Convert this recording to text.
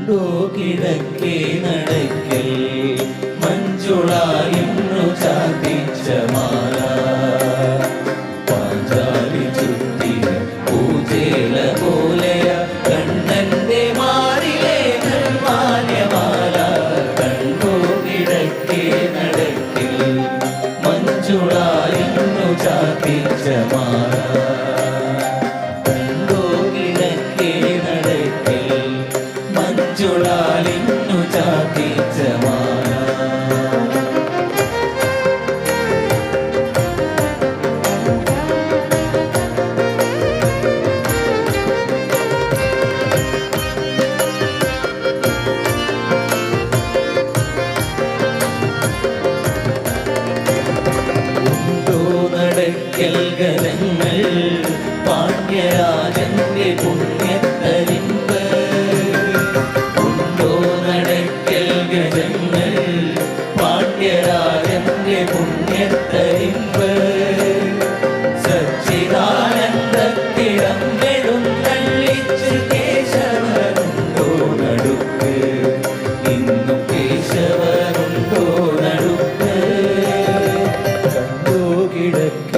കണ്ടു കിഴക്കേ നടക്കൽ മഞ്ജുളായിന്നു ചാർത്തിച്ച മാല പാഞ്ചാലി ചുറ്റിയ പൂജേല പോലെയ കണ്ണന്റെ മാറിലെ നിർമാല്യമാല കണ്ടു കിഴക്കേ നടക്കൽ മഞ്ജുളായിന്നു ചാർത്തിച്ച മാല മഞ്ജുളാലിന്നു ചാർത്തിച്ച മാല ഉണ്ടോ നടക്കൽ ഗതങ്ങൾ പാണ്ഡ്യരാജന്റെ പുണ്യത്തരിമ്പ് പാണ്ഡ്യരാജന്റെ പുണ്യത്തരിമ്പ് സച്ചിദാനന്ദത്തിടമെഴുന്നള്ളിച്ച് കേശവനുണ്ടോ നടുക്ക് ഇന്നും കേശവനുണ്ടോ നടുക്ക് കണ്ടു കിടക്ക